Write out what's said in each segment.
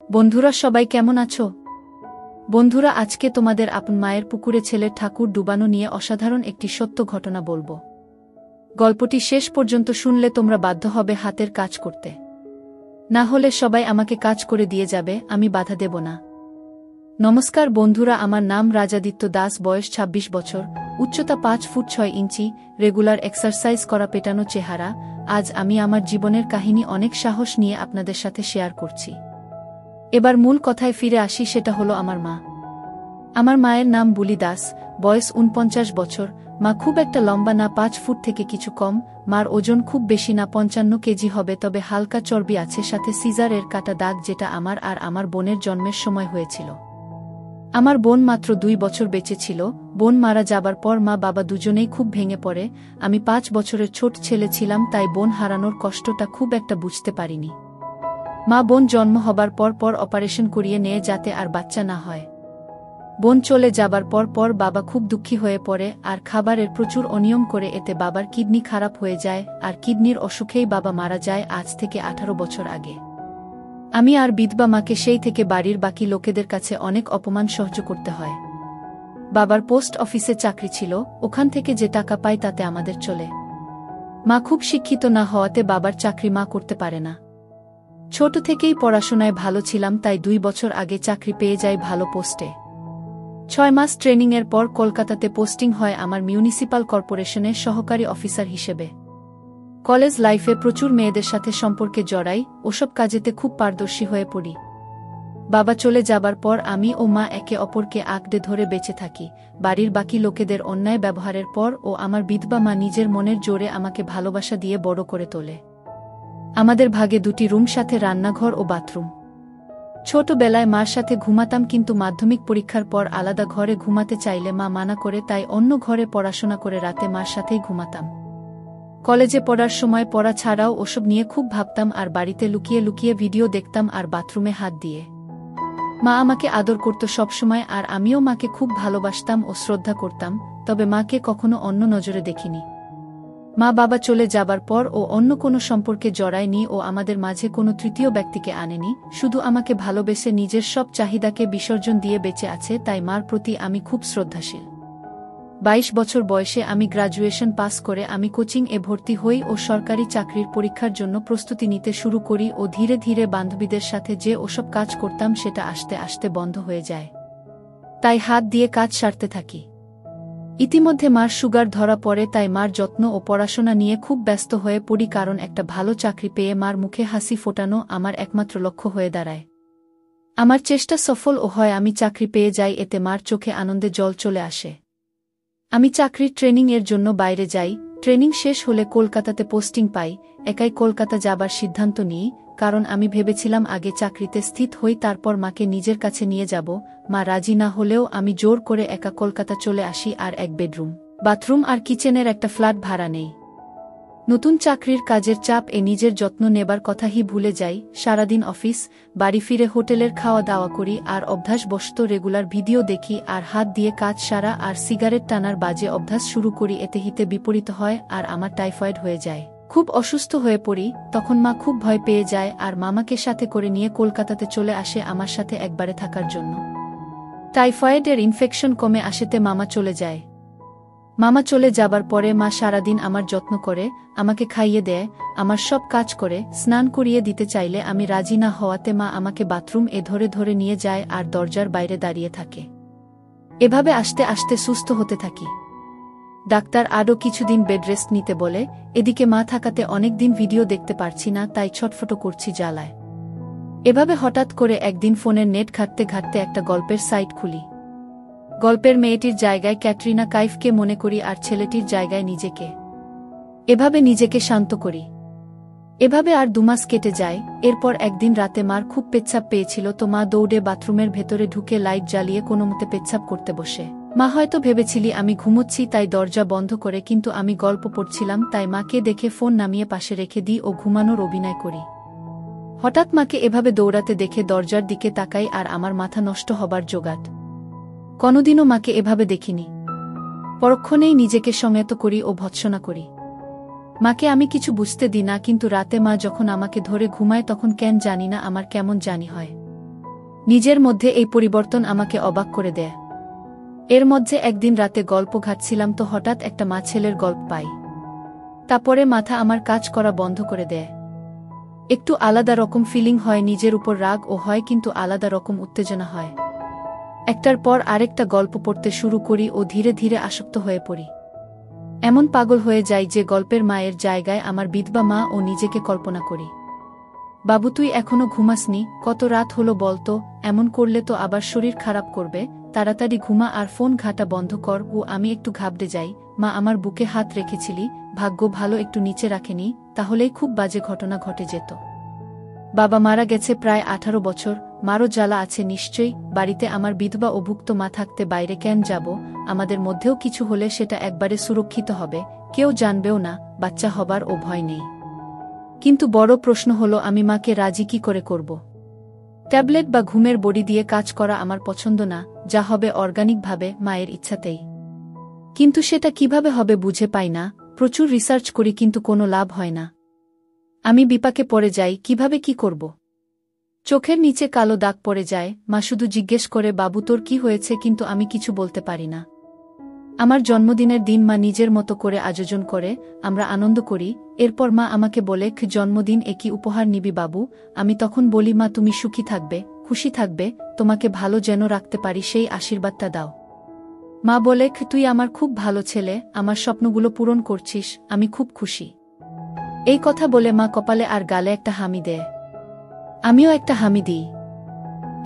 বন্ধুরা সবাই কেমন আছো? বন্ধুরা আজকে তোমাদের আপন মায়ের পুকুরে ছেলের ঠাকুর ডুবানো নিয়ে অসাধারণ একটি সত্য ঘটনা বলবো। গল্পটি শেষ পর্যন্ত শুনলে তোমরা বাধ্য হবে হাতের কাজ করতে। না হলে সবাই আমাকে কাজ করে দিয়ে যাবে, আমি বাধা দেব না। নমস্কার বন্ধুরা, আমার নাম রাজাদিত্য দাস, বয়স ২৬ বছর, উচ্চতা ৫ ফুট ৬ ইঞ্চি, রেগুলার এক্সারসাইজ করা পেটানো চেহারা। আজ আমি আমার জীবনের কাহিনী অনেক সাহস নিয়ে আপনাদের সাথে শেয়ার করছি। এবার মূল কথায় ফিরে আসি, সেটা হলো আমার মা। আমার মায়ের নাম বুলি দাস, বয়স ৪৯ বছর। মা খুব একটা লম্বা না, ৫ ফুট থেকে কিছু কম। মার ওজন খুব বেশি না, ৫৫ কেজি হবে, তবে হালকা চর্বি আছে, সাথে সিজারের কাটা দাগ, যেটা আমার আর আমার বোনের জন্মের সময় হয়েছিল। আমার বোন মাত্র ২ বছর বেঁচে ছিল। বোন মারা যাবার পর মা বাবা দুজনেই খুব ভেঙে পড়ে। আমি ৫ বছরের ছোট ছেলে ছিলাম, তাই বোন হারানোর কষ্টটা খুব একটা বুঝতে পারিনি। মা বোন জন্ম হবার পর অপারেশন করিয়ে নেয় যাতে আর বাচ্চা না হয়। বোন চলে যাবার পর বাবা খুব দুঃখী হয়ে পড়ে আর খাবারের প্রচুর অনিয়ম করে, এতে বাবার কিডনি খারাপ হয়ে যায়, আর কিডনির অসুখেই বাবা মারা যায় আজ থেকে ১৮ বছর আগে। আমি আর বিধবা মাকে সেই থেকে বাড়ির বাকি লোকেদের কাছে অনেক অপমান সহ্য করতে হয়। বাবার পোস্ট অফিসে চাকরি ছিল, ওখান থেকে যে টাকা পাই তাতে আমাদের চলে। মা খুব শিক্ষিত না হওয়াতে বাবার চাকরি মা করতে পারে না। ছোট থেকেই পড়াশোনায় ভালো ছিলাম, তাই ২ বছর আগে চাকরি পেয়ে যাই ভালো পোস্টে। ৬ মাস ট্রেনিংয়ের পর কলকাতাতে পোস্টিং হয় আমার মিউনিসিপাল কর্পোরেশনের সহকারী অফিসার হিসেবে। কলেজ লাইফে প্রচুর মেয়েদের সাথে সম্পর্কে জড়াই, ওসব কাজেতে খুব পারদর্শী হয়ে পড়ি। বাবা চলে যাবার পর আমি ও মা একে অপরকে আঁকড়ে ধরে বেঁচে থাকি। বাড়ির বাকি লোকেদের অন্যায় ব্যবহারের পর ও আমার বিধবা মা নিজের মনের জোরে আমাকে ভালোবাসা দিয়ে বড় করে তোলে। আমাদের ভাগে ২টি রুম, সাথে রান্নাঘর ও বাথরুম। ছোটবেলায় মার সাথে ঘুমাতাম, কিন্তু মাধ্যমিক পরীক্ষার পর আলাদা ঘরে ঘুমাতে চাইলে মা মানা করে, তাই অন্য ঘরে পড়াশোনা করে রাতে মার সাথেই ঘুমাতাম। কলেজে পড়ার সময় পড়া ছাড়াও ওসব নিয়ে খুব ভাবতাম, আর বাড়িতে লুকিয়ে লুকিয়ে ভিডিও দেখতাম আর বাথরুমে হাত দিয়ে। মা আমাকে আদর করত সবসময়, আর আমিও মাকে খুব ভালোবাসতাম ও শ্রদ্ধা করতাম, তবে মাকে কখনো অন্য নজরে দেখিনি। মা বাবা চলে যাবার পর ও অন্য কোনো সম্পর্কে জড়ায়নি ও আমাদের মাঝে কোনো তৃতীয় ব্যক্তিকে আনেনি, শুধু আমাকে ভালোবেসে নিজের সব চাহিদাকে বিসর্জন দিয়ে বেঁচে আছে, তাই মার প্রতি আমি খুব শ্রদ্ধাশীল। ২২ বছর বয়সে আমি গ্রাজুয়েশন পাস করে আমি কোচিং-এ ভর্তি হই ও সরকারি চাকরির পরীক্ষার জন্য প্রস্তুতি নিতে শুরু করি, ও ধীরে ধীরে বান্ধবীদের সাথে যে ওসব কাজ করতাম সেটা আস্তে আস্তে বন্ধ হয়ে যায়, তাই হাত দিয়ে কাজ সারতে থাকি। ইতিমধ্যে মার সুগার ধরা পড়ে, তাই মার যত্ন ও পড়াশোনা নিয়ে খুব ব্যস্ত হয়ে পড়ি, কারণ একটা ভালো চাকরি পেয়ে মার মুখে হাসি ফোটানো আমার একমাত্র লক্ষ্য হয়ে দাঁড়ায়। আমার চেষ্টা সফল ও হয়, আমি চাকরি পেয়ে যাই, এতে মার চোখে আনন্দে জল চলে আসে। আমি চাকরির ট্রেনিং-এর জন্য বাইরে যাই। ট্রেনিং শেষ হলে কলকাতাতে পোস্টিং পাই। একাই কলকাতা যাবার সিদ্ধান্ত নিই, কারণ আমি ভেবেছিলাম আগে চাকরিতে স্থিত হই, তারপর মাকে নিজের কাছে নিয়ে যাব। মা রাজি না হলেও আমি জোর করে একা কলকাতা চলে আসি, আর এক বেডরুম, বাথরুম আর কিচেনের একটা ফ্ল্যাট ভাড়া নেই। নতুন চাকরির কাজের চাপ এ নিজের যত্ন নেবার কথাই ভুলে যাই। সারাদিন অফিস, বাড়ি ফিরে হোটেলের খাওয়া দাওয়া করি, আর অভ্যাসবশত রেগুলার ভিডিও দেখি আর হাত দিয়ে কাজ সারা আর সিগারেট টানার বাজে অভ্যাস শুরু করি। এতে হিতে বিপরীত হয় আর আমার টাইফয়েড হয়ে যায়, খুব অসুস্থ হয়ে পড়ি। তখন মা খুব ভয় পেয়ে যায় আর মামাকে সাথে করে নিয়ে কলকাতাতে চলে আসে আমার সাথে একবারে থাকার জন্য। টাইফয়েডের ইনফেকশন কমে আসেতে মামা চলে যায়। মামা চলে যাবার পরে মা সারাদিন আমার যত্ন করে, আমাকে খাইয়ে দেয়, আমার সব কাজ করে। স্নান করিয়ে দিতে চাইলে আমি রাজি না হওয়াতে মা আমাকে বাথরুম-এ ধরে ধরে নিয়ে যায় আর দরজার বাইরে দাঁড়িয়ে থাকে। এভাবে আস্তে আস্তে সুস্থ হতে থাকি। ডাক্তার আরও কিছুদিন বেড রেস্ট নিতে বলে। এদিকে মা থাকাতে অনেক দিন ভিডিও দেখতে পারছি না, তাই ছটফট করছি জ্বালায়। এভাবে হঠাৎ করে একদিন ফোনের নেট ঘাঁটতে ঘাঁটতে একটা গল্পের সাইট খুলি। গল্পের মেয়েটির জায়গায় ক্যাটরিনা কাইফকে মনে করি আর ছেলেটির জায়গায় নিজেকে। এভাবে নিজেকে শান্ত করি। এভাবে আর ২ মাস কেটে যায়। এরপর একদিন রাতে মার খুব পেচ্ছাপ পেয়েছিল, তো মা দৌড়ে বাথরুমের ভেতরে ঢুকে লাইট জ্বালিয়ে কোনোমতে পেচ্ছাপ করতে বসে। মা হয়তো ভেবেছিলি আমি ঘুমোচ্ছি, তাই দরজা বন্ধ করে, কিন্তু আমি গল্প পড়ছিলাম, তাই মাকে দেখে ফোন নামিয়ে পাশে রেখে দিই ও ঘুমানোর অভিনয় করি। হঠাৎ মাকে এভাবে দৌড়াতে দেখে দরজার দিকে তাকাই আর আমার মাথা নষ্ট হবার জোগাড়। কোনোদিনও মাকে এভাবে দেখিনি। পরক্ষণেই নিজেকে সংযত করি ও ভৎসনা করি। মাকে আমি কিছু বুঝতে দিই না, কিন্তু রাতে মা যখন আমাকে ধরে ঘুমায় তখন কেন জানি না আমার কেমন জানি হয়। নিজের মধ্যে এই পরিবর্তন আমাকে অবাক করে দেয়। এর মধ্যে একদিন রাতে গল্প ঘাটছিলাম তো হঠাৎ একটা মা ছেলের গল্প পাই। তারপরে মাথা আমার কাজ করা বন্ধ করে দেয়। একটু আলাদা রকম ফিলিং হয়, নিজের উপর রাগ ও হয়, কিন্তু আলাদা রকম উত্তেজনা হয়। একটার পর আরেকটা গল্প পড়তে শুরু করি ও ধীরে ধীরে আসক্ত হয়ে পড়ি। এমন পাগল হয়ে যাই যে গল্পের মায়ের জায়গায় আমার বিধবা মা ও নিজেকে কল্পনা করি। বাবু, তুই এখনো ঘুমাসনি? কত রাত হলো বলতো? এমন করলে তো আবার শরীর খারাপ করবে। তাড়াতাড়ি ঘুমা আর ফোন ঘাটা বন্ধ কর। ও আমি একটু ঘাবড়ে যাই। মা আমার বুকে হাত রেখেছিলি, ভাগ্য ভালো একটু নিচে রাখেনি, তাহলেই খুব বাজে ঘটনা ঘটে যেত। বাবা মারা গেছে প্রায় 18 বছর, মারও জ্বালা আছে নিশ্চয়ই। বাড়িতে আমার বিধবা অভুক্ত মা থাকতে বাইরে কেন যাব? আমাদের মধ্যেও কিছু হলে সেটা একবারে সুরক্ষিত হবে, কেউ জানবেও না, বাচ্চা হবার ও ভয় নেই। কিন্তু বড় প্রশ্ন হলো, আমি মাকে রাজি কি করে করব? ট্যাবলেট বা ঘুমের বড়ি দিয়ে কাজ করা আমার পছন্দ না, যা হবে অর্গানিকভাবে, মায়ের ইচ্ছাতেই। কিন্তু সেটা কিভাবে হবে বুঝে পাই না। প্রচুর রিসার্চ করি কিন্তু কোনো লাভ হয় না। আমি বিপাকে পড়ে যাই, কিভাবে কি করব? চোখের নিচে কালো দাগ পড়ে যায়। মা শুধু জিজ্ঞেস করে, বাবু তোর কি হয়েছে? কিন্তু আমি কিছু বলতে পারি না। আমার জন্মদিনের দিন মা নিজের মতো করে আয়োজন করে, আমরা আনন্দ করি। এরপর মা আমাকে বলে, জন্মদিন একই উপহার নিবি বাবু? আমি তখন বলি, মা তুমি সুখী থাকবে, খুশি থাকবে, তোমাকে ভালো যেন রাখতে পারি সেই আশীর্বাদটা দাও। মা বলে, তুই আমার খুব ভালো ছেলে, আমার স্বপ্নগুলো পূরণ করছিস, আমি খুব খুশি। এই কথা বলে মা কপালে আর গালে একটা হামি দেয়। আমিও একটা হামি দিই।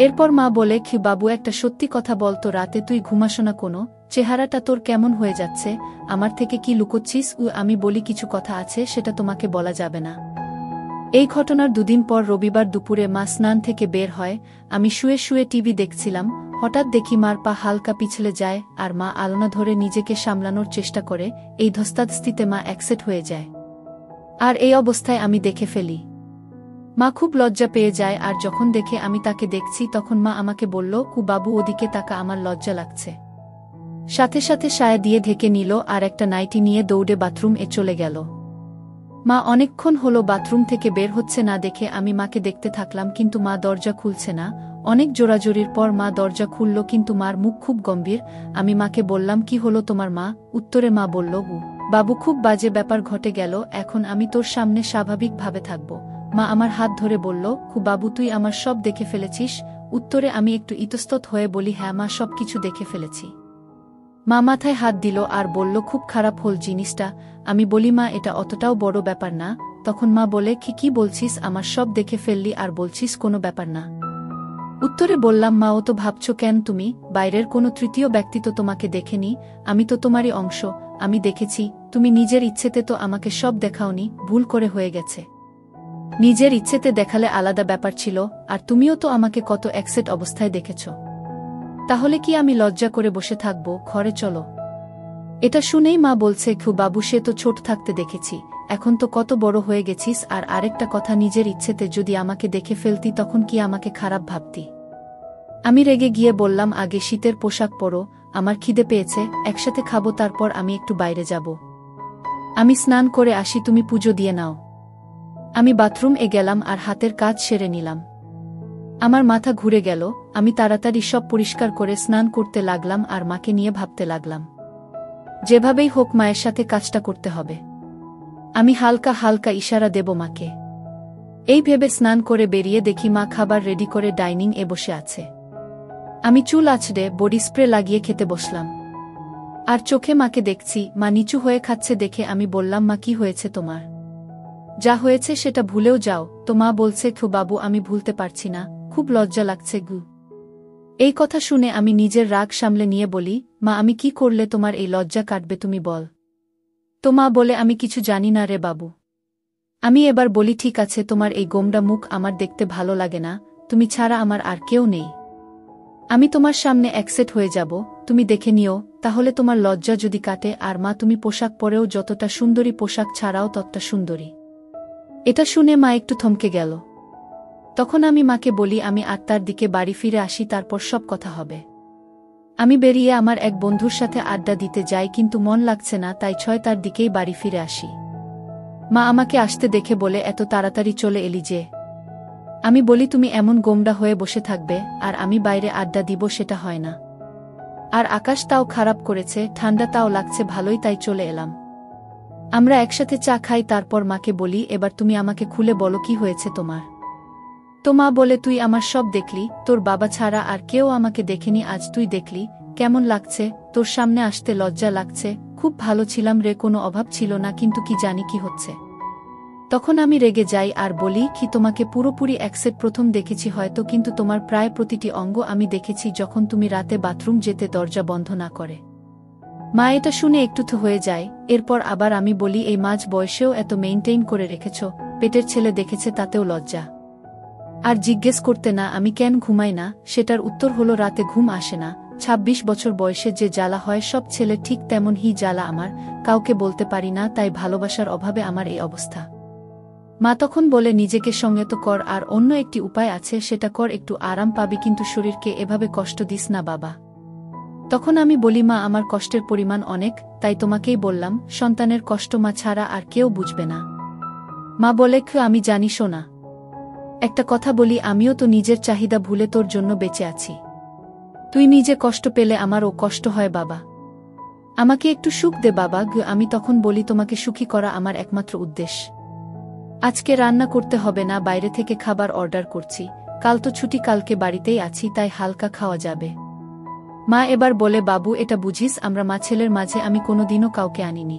এরপর মা বলে, বাবু একটা সত্যি কথা বলতো, রাতে তুই ঘুমাস না কোনো? চেহারাটা তোর কেমন হয়ে যাচ্ছে, আমার থেকে কি লুকোচ্ছিস? আমি বলি, কিছু কথা আছে, সেটা তোমাকে বলা যাবে না। এই ঘটনার দুদিন পর রবিবার দুপুরে মা স্নান থেকে বের হয়। আমি শুয়ে শুয়ে টিভি দেখছিলাম, হঠাৎ দেখি মার পা হালকা পিছলে যায় আর মা আলনা ধরে নিজেকে সামলানোর চেষ্টা করে। এই ধস্তাধস্তিতে মা অ্যাকসেট হয়ে যায়, আর এই অবস্থায় আমি দেখে ফেলি। মা খুব লজ্জা পেয়ে যায়, আর যখন দেখে আমি তাকে দেখছি তখন মা আমাকে বলল, বাবু ওদিকে তাকা, আমার লজ্জা লাগছে। সাথে সাথে সায়া দিয়ে ঢেকে নিল আর একটা নাইটি নিয়ে দৌড়ে বাথরুম এ চলে গেল। মা অনেকক্ষণ হলো বাথরুম থেকে বের হচ্ছে না দেখে আমি মাকে দেখতে থাকলাম, কিন্তু মা দরজা খুলছে না। অনেক জোরাজোরির পর মা দরজা খুলল, কিন্তু মার মুখ খুব গম্ভীর। আমি মাকে বললাম, কি হলো তোমার মা? উত্তরে মা বলল, বাবু খুব বাজে ব্যাপার ঘটে গেল, এখন আমি তোর সামনে স্বাভাবিকভাবে থাকব। মা আমার হাত ধরে বলল, বাবু তুই আমার সব দেখে ফেলেছিস? উত্তরে আমি একটু ইতস্তত হয়ে বলি, হ্যাঁ মা, সব কিছু দেখে ফেলেছি। মা মাথায় হাত দিল আর বলল, খুব খারাপ হল জিনিসটা। আমি বলি, মা এটা অতটাও বড় ব্যাপার না। তখন মা বলে, কি বলছিস? আমার সব দেখে ফেললি আর বলছিস কোনো ব্যাপার না? উত্তরে বললাম, মা ও তো ভাবছ কেন তুমি? বাইরের কোনো তৃতীয় ব্যক্তি তো তোমাকে দেখেনি, আমি তো তোমারই অংশ, আমি দেখেছি। তুমি নিজের ইচ্ছেতে তো আমাকে সব দেখাওনি, ভুল করে হয়ে গেছে। নিজের ইচ্ছেতে দেখালে আলাদা ব্যাপার ছিল, আর তুমিও তো আমাকে কত অ্যাকসেট অবস্থায় দেখেছ। তাহলে কি আমি লজ্জা করে বসে থাকব? ঘরে চলো। এটা শুনেই মা বলছে, বাবু সে তো ছোট থাকতে দেখেছি, এখন তো কত বড় হয়ে গেছিস। আর আরেকটা কথা, নিজের ইচ্ছেতে যদি আমাকে দেখে ফেলতি তখন কি আমাকে খারাপ ভাবতি? আমি রেগে গিয়ে বললাম, আগে শীতের পোশাক পরো, আমার খিদে পেয়েছে, একসাথে খাবো, তারপর আমি একটু বাইরে যাব। আমি স্নান করে আসি, তুমি পুজো দিয়ে নাও। আমি বাথরুম এ গেলাম আর হাতের কাজ সেরে নিলাম। আমার মাথা ঘুরে গেল। আমি তাড়াতাড়ি সব পরিষ্কার করে স্নান করতে লাগলাম আর মাকে নিয়ে ভাবতে লাগলাম, যেভাবেই হোক মায়ের সাথে কাজটা করতে হবে। আমি হালকা হালকা ইশারা দেব মাকে। এই ভেবে স্নান করে বেরিয়ে দেখি মা খাবার রেডি করে ডাইনিং এ বসে আছে। আমি চুল আঁচড়ে বডি স্প্রে লাগিয়ে খেতে বসলাম, আর চোখে মাকে দেখছি। মা নিচু হয়ে খাচ্ছে দেখে আমি বললাম, মা কি হয়েছে তোমার? যা হয়েছে সেটা ভুলেও যাও। তো মা বলছে, বাবু আমি ভুলতে পারছি না, খুব লজ্জা লাগছে গু। এই কথা শুনে আমি নিজের রাগ সামলে নিয়ে বলি, মা আমি কি করলে তোমার এই লজ্জা কাটবে তুমি বল? তো মা বলে, আমি কিছু জানি না রে বাবু। আমি এবার বলি, ঠিক আছে, তোমার এই গোমড়া মুখ আমার দেখতে ভালো লাগে না, তুমি ছাড়া আমার আর কেউ নেই। আমি তোমার সামনে অ্যাকসেপ্ট হয়ে যাব, তুমি দেখে নিও, তাহলে তোমার লজ্জা যদি কাটে। আর মা তুমি পোশাক পরেও যতটা সুন্দরী, পোশাক ছাড়াও ততটা সুন্দরী। এটা শুনে মা একটু থমকে গেল। তখন আমি মাকে বলি, আমি 8টার দিকে বাড়ি ফিরে আসি, তারপর সব কথা হবে। আমি বেরিয়ে আমার এক বন্ধুর সাথে আড্ডা দিতে যাই, কিন্তু মন লাগছে না, তাই 6টার দিকেই বাড়ি ফিরে আসি। মা আমাকে আসতে দেখে বলে, এত তাড়াতাড়ি চলে এলি যে? আমি বলি তুমি এমন গোমড়া হয়ে বসে থাকবে আর আমি বাইরে আড্ডা দিব, সেটা হয় না। আর আকাশ তাও খারাপ করেছে, ঠান্ডা তাও লাগছে ভালোই, তাই চলে এলাম। আমরা একসাথে চা খাই, তারপর মাকে বলি এবার তুমি আমাকে খুলে বলো কি হয়েছে তোমার। তো মা বলে তুই আমার সব দেখলি, তোর বাবা ছাড়া আর কেউ আমাকে দেখেনি, আজ তুই দেখলি, কেমন লাগছে, তোর সামনে আসতে লজ্জা লাগছে। খুব ভালো ছিলাম রে, কোনো অভাব ছিল না, কিন্তু কি জানি কি হচ্ছে। তখন আমি রেগে যাই আর বলি কি তোমাকে পুরোপুরি অ্যাকসেপ্ট প্রথম দেখেছি হয়তো, কিন্তু তোমার প্রায় প্রতিটি অঙ্গ আমি দেখেছি যখন তুমি রাতে বাথরুম যেতে দরজা বন্ধ না করে। মা এটা শুনে একটু তো হয়ে যায়। এরপর আবার আমি বলি এই মাঝ বয়সেও এত মেইনটেইন করে রেখেছ, পেটের ছেলে দেখেছে তাতেও লজ্জা। আর জিজ্ঞেস করতে না আমি কেন ঘুমাই না, সেটার উত্তর হলো রাতে ঘুম আসে না। ২৬ বছর বয়সে যে জ্বালা হয় সব ছেলে ঠিক তেমন হি জ্বালা আমার, কাউকে বলতে পারি না, তাই ভালোবাসার অভাবে আমার এই অবস্থা। মা তখন বলে নিজেকে সংযত কর, আর অন্য একটি উপায় আছে, সেটা কর, একটু আরাম পাবি, কিন্তু শরীরকে এভাবে কষ্ট দিস না বাবা। তখন আমি বলি মা আমার কষ্টের পরিমাণ অনেক, তাই তোমাকেই বললাম, সন্তানের কষ্ট মা ছাড়া আর কেউ বুঝবে না। মা বলে আমি জানি শোনা, একটা কথা বলি, আমিও তো নিজের চাহিদা ভুলে তোর জন্য বেঁচে আছি। তুই নিজে কষ্ট পেলে আমারও কষ্ট হয় বাবা, আমাকে একটু সুখ দে বাবা। আমি তখন বলি তোমাকে সুখী করা আমার একমাত্র উদ্দেশ্য। আজকে রান্না করতে হবে না, বাইরে থেকে খাবার অর্ডার করছি, কাল তো ছুটি, কালকে বাড়িতেই আছি, তাই হালকা খাওয়া যাবে। মা এবার বলে বাবু এটা বুঝিস আমরা মা ছেলের মাঝে আমি কোনোদিনও কাউকে আনিনি,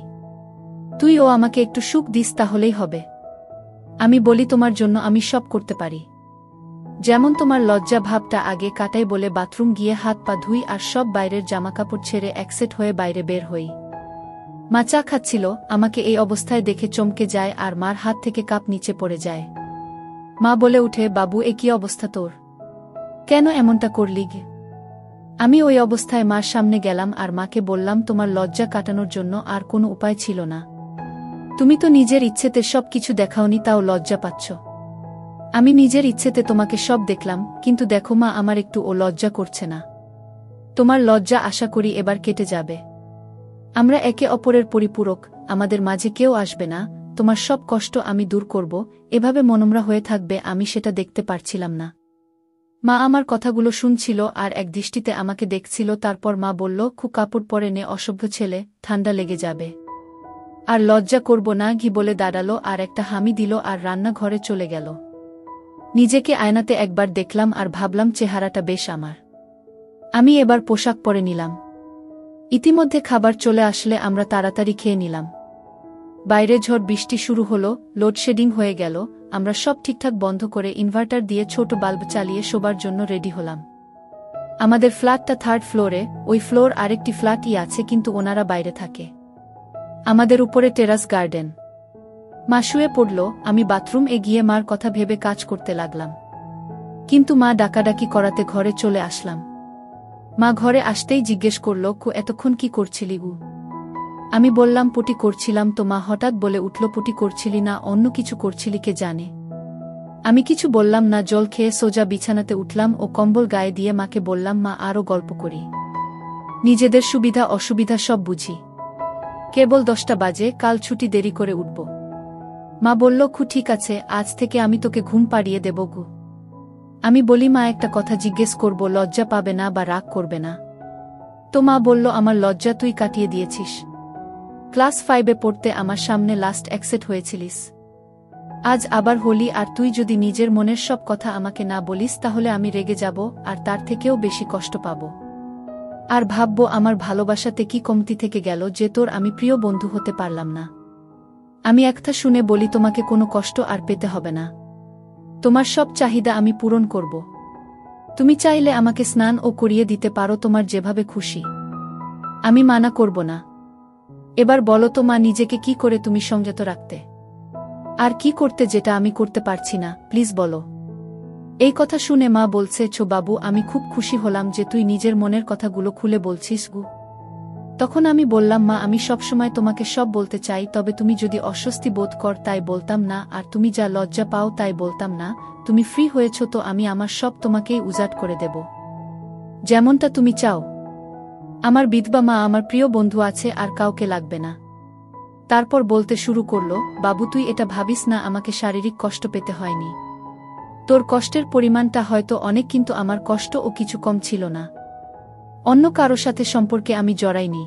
তুই ও আমাকে একটু সুখ দিস তাহলেই হবে। আমি বলি তোমার জন্য আমি সব করতে পারি, যেমন তোমার লজ্জা ভাবটা আগে কাটাই বলে বাথরুম গিয়ে হাত পা ধুই আর সব বাইরের জামাকাপড় ছেড়ে একসেট হয়ে বাইরে বের হই। মা চা খাচ্ছিল, আমাকে এই অবস্থায় দেখে চমকে যায় আর মার হাত থেকে কাপ নিচে পড়ে যায়। মা বলে উঠে বাবু এ কি অবস্থা তোর, কেন এমনটা করলি? আমি ওই অবস্থায় মার সামনে গেলাম আর মাকে বললাম তোমার লজ্জা কাটানোর জন্য আর কোনো উপায় ছিল না, তুমি তো নিজের ইচ্ছেতে সব কিছু দেখাওনি, তাও লজ্জা পাচ্ছ। আমি নিজের ইচ্ছেতে তোমাকে সব দেখলাম, কিন্তু দেখো মা আমার একটু ও লজ্জা করছে না। তোমার লজ্জা আশা করি এবার কেটে যাবে, আমরা একে অপরের পরিপূরক, আমাদের মাঝে কেউ আসবে না, তোমার সব কষ্ট আমি দূর করব। এভাবে মনমরা হয়ে থাকবে আমি সেটা দেখতে পারছিলাম না। মা আমার কথাগুলো শুনছিল আর এক দৃষ্টিতে আমাকে দেখছিল। তারপর মা বলল খুব কাপড় পরে নে, অসভ্য ছেলে, ঠান্ডা লেগে যাবে। আর লজ্জা করব না ঘি বলে দাঁড়ালো আর একটা হামি দিল আর রান্নাঘরে চলে গেল। নিজেকে আয়নাতে একবার দেখলাম আর ভাবলাম চেহারাটা বেশ আমার। আমি এবার পোশাক পরে নিলাম। ইতিমধ্যে খাবার চলে আসলে আমরা তাড়াতাড়ি খেয়ে নিলাম। বাইরে ঝড় বৃষ্টি শুরু হলো, লোডশেডিং হয়ে গেল। আমরা সব ঠিকঠাক বন্ধ করে ইনভার্টার দিয়ে ছোট বাল্ব চালিয়ে শোবার জন্য রেডি হলাম। আমাদের ফ্ল্যাটটা 3rd ফ্লোরে, ওই ফ্লোর আরেকটি ফ্ল্যাটই আছে, কিন্তু ওনারা বাইরে থাকে। আমাদের উপরে টেরাস গার্ডেন। মা শুয়ে পড়ল, আমি বাথরুম গিয়ে মার কথা ভেবে কাজ করতে লাগলাম, কিন্তু মা ডাকাডাকি করাতে ঘরে চলে আসলাম। মা ঘরে আসতেই জিজ্ঞেস করল এতক্ষণ কি করছিলি গু? আমি বললাম পটি করছিলাম। তো মা হঠাৎ বলে উঠল পটি করছিলি না অন্য কিছু করছিলি কে জানে। আমি কিছু বললাম না, জল খেয়ে সোজা বিছানাতে উঠলাম ও কম্বল গায়ে দিয়ে মাকে বললাম মা আরও গল্প করি, নিজেদের সুবিধা অসুবিধা সব বুঝি, কেবল 10টা বাজে, কাল ছুটি, দেরি করে উঠব। মা বলল ঠিক আছে, আজ থেকে আমি তোকে ঘুম পাড়িয়ে দেব গু। আমি বলি মা একটা কথা জিজ্ঞেস করব, লজ্জা পাবে না বা রাগ করবে না? তো মা বলল আমার লজ্জা তুই কাটিয়ে দিয়েছিস, ক্লাস 5-এ পড়তে আমার সামনে লাস্ট অ্যাকসেপ্ট হয়েছিলিস, আজ আবার হলি, আর তুই যদি নিজের মনের সব কথা আমাকে না বলিস তাহলে আমি রেগে যাব আর তার থেকেও বেশি কষ্ট পাব। আর ভাববো আমার ভালোবাসাতে কি কমতি থেকে গেল যে তোর আমি প্রিয় বন্ধু হতে পারলাম না। আমি একটা শুনে বলি তোমাকে কোনো কষ্ট আর পেতে হবে না, তোমার সব চাহিদা আমি পূরণ করব। তুমি চাইলে আমাকে স্নান ও করিয়ে দিতে পারো তোমার যেভাবে খুশি, আমি মানা করব না। এবার বলো তো মা নিজেকে কি করে তুমি সংযত রাখতে, আর কি করতে যেটা আমি করতে পারছি না, প্লিজ বলো। এই কথা শুনে মা বলছে বাবু আমি খুব খুশি হলাম যে তুই নিজের মনের কথাগুলো খুলে বলছিস গু। তখন আমি বললাম মা আমি সবসময় তোমাকে সব বলতে চাই, তবে তুমি যদি অস্বস্তি বোধ কর তাই বলতাম না, আর তুমি যা লজ্জা পাও তাই বলতাম না। তুমি ফ্রি হয়েছ তো আমি আমার সব তোমাকেই উজাট করে দেব, যেমনটা তুমি চাও। আমার বিধবা মা, আমার প্রিয় বন্ধু আছে, আর কাউকে লাগবে না। তারপর বলতে শুরু করল বাবু তুই এটা ভাবিস না আমাকে শারীরিক কষ্ট পেতে হয়নি, তোর কষ্টের পরিমাণটা হয়তো অনেক, কিন্তু আমার কষ্টও কিছু কম ছিল না। অন্য কারো সাথে সম্পর্কে আমি জড়াইনি।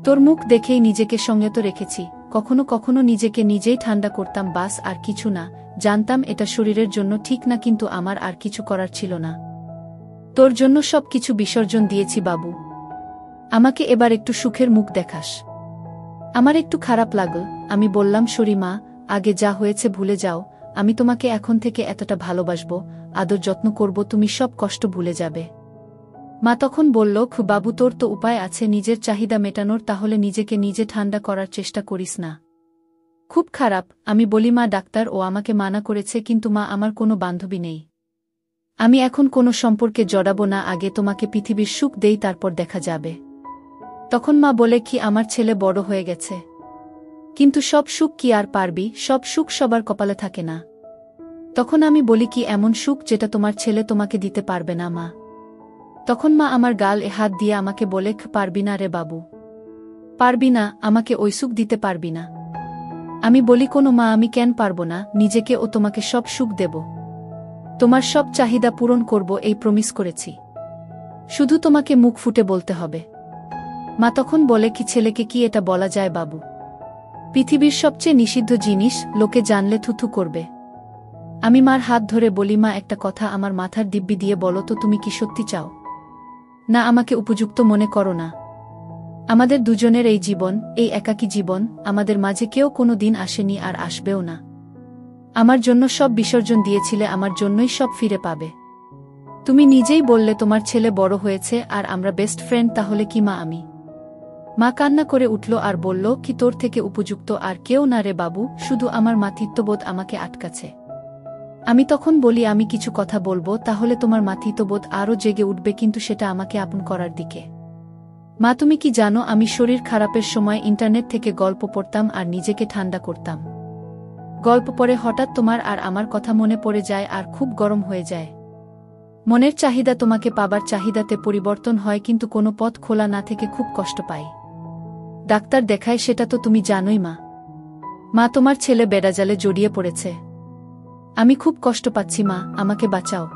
তোর মুখ দেখেই নিজেকে সংযত রেখেছি। কখনো কখনো নিজেকে নিজেই ঠান্ডা করতাম, বাস আর কিছু না। জানতাম এটা শরীরের জন্য ঠিক না, কিন্তু আমার আর কিছু করার ছিল না। তোর জন্য সব কিছু বিসর্জন দিয়েছি বাবু। আমাকে এবার একটু সুখের মুখ দেখাস। আমার একটু খারাপ লাগল। আমি বললাম, সরি মা, আগে যা হয়েছে ভুলে যাও। আমি তোমাকে এখন থেকে এতটা ভালোবাসব, আদর যত্ন করব, তুমি সব কষ্ট ভুলে যাবে। মা তখন বলল, বাবু, তোর তো উপায় আছে নিজের চাহিদা মেটানোর, তাহলে নিজেকে নিজে ঠান্ডা করার চেষ্টা করিস না। খুব খারাপ। আমি বলি, মা, ডাক্তার ও আমাকে মানা করেছে, কিন্তু মা, আমার কোনো বান্ধবী নেই। আমি এখন কোনো সম্পর্কে জড়াবো না, আগে তোমাকে পৃথিবীর সুখ দেই, তারপর দেখা যাবে। তখন মা বলে, কি আমার ছেলে বড় হয়ে গেছে, কিন্তু সব সুখ কি আর পারবি? সব সুখ সবার কপালে থাকে না। তখন আমি বলি, কি এমন সুখ যেটা তোমার ছেলে তোমাকে দিতে পারবে না মা? তখন মা আমার গাল এ হাত দিয়ে আমাকে বলে, পারবি না রে বাবু, পারবি না, আমাকে ওই সুখ দিতে পারবি না। আমি বলি, কোনো মা, আমি কেন পারবো না? নিজেকে ও তোমাকে সব সুখ দেব, তোমার সব চাহিদা পূরণ করব, এই প্রমিস করেছি। শুধু তোমাকে মুখ ফুটে বলতে হবে। মা তখন বলে, কি ছেলেকে কি এটা বলা যায় বাবু? পৃথিবীর সবচেয়ে নিষিদ্ধ জিনিস, লোকে জানলে থুথু করবে। আমি মার হাত ধরে বলি, মা, একটা কথা আমার মাথার দিব্যি দিয়ে বলো তো, তুমি কি সত্যি চাও না আমাকে উপযুক্ত মনে করো না? আমাদের দুজনের এই জীবন, এই একাকী জীবন, আমাদের মাঝে কেউ কোনো দিন আসেনি আর আসবেও না। আমার জন্য সব বিসর্জন দিয়েছিলে, আমার জন্যই সব ফিরে পাবে। তুমি নিজেই বললে তোমার ছেলে বড় হয়েছে আর আমরা বেস্ট ফ্রেন্ড, তাহলে কি মা আমি? মা কান্না করে উঠল আর বলল, কি তোর থেকে উপযুক্ত আর কেউ না রে বাবু, শুধু আমার মাতৃত্ববোধ আমাকে আটকাছে। আমি তখন বলি, আমি কিছু কথা বলবো, তাহলে তোমার মাতৃত্ববোধ আরও জেগে উঠবে, কিন্তু সেটা আমাকে আপন করার দিকে। মা, তুমি কি জানো, আমি শরীর খারাপের সময় ইন্টারনেট থেকে গল্প পড়তাম আর নিজেকে ঠান্ডা করতাম। গল্প পড়ে হঠাৎ তোমার আর আমার কথা মনে পড়ে যায় আর খুব গরম হয়ে যায়। মনের চাহিদা তোমাকে পাবার চাহিদাতে পরিবর্তন হয়, কিন্তু কোনো পথ খোলা না থেকে খুব কষ্ট পাই। ডাক্তার দেখায়, সেটা তো তুমি জানোই মা। মা, তোমার ছেলে বেড়াজালে জড়িয়ে পড়েছে। আমি খুব কষ্ট পাচ্ছি মা, আমাকে বাঁচাও।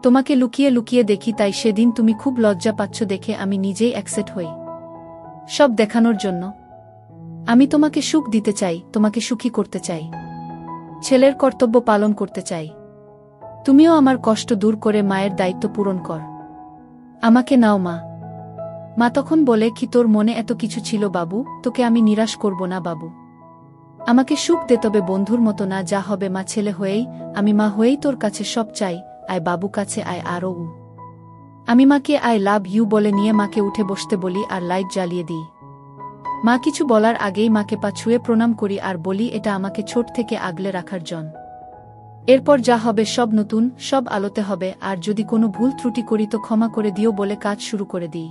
তোমাকে লুকিয়ে লুকিয়ে দেখি, তাই সেদিন তুমি খুব লজ্জা পাচ্ছ দেখে আমি নিজেই অ্যাকসেপ্ট হই, সব দেখানোর জন্য। আমি তোমাকে সুখ দিতে চাই, তোমাকে সুখী করতে চাই, ছেলের কর্তব্য পালন করতে চাই। তুমিও আমার কষ্ট দূর করে মায়ের দায়িত্ব পূরণ কর। আমাকে নাও মা। মা তখন বলে, কি তোর মনে এত কিছু ছিল বাবু, তোকে আমি নিরাশ করব না বাবু। আমাকে সুখ দে, তবে বন্ধুর মতো না, যা হবে মা ছেলে হয়েই, আমি মা হয়েই তোর কাছে সব চাই। আয় বাবু কাছে আয় আরও। আমি মাকে আই লাভ ইউ বলে নিয়ে মাকে উঠে বসতে বলি আর লাইট জ্বালিয়ে দিই। মা কিছু বলার আগেই মাকে পা ছুঁয়ে প্রণাম করি আর বলি, এটা আমাকে ছোট থেকে আগলে রাখার জন। এরপর যা হবে সব নতুন, সব আলোতে হবে, আর যদি কোনো ভুল ত্রুটি করি তো ক্ষমা করে দিও বলে কাজ শুরু করে দিই।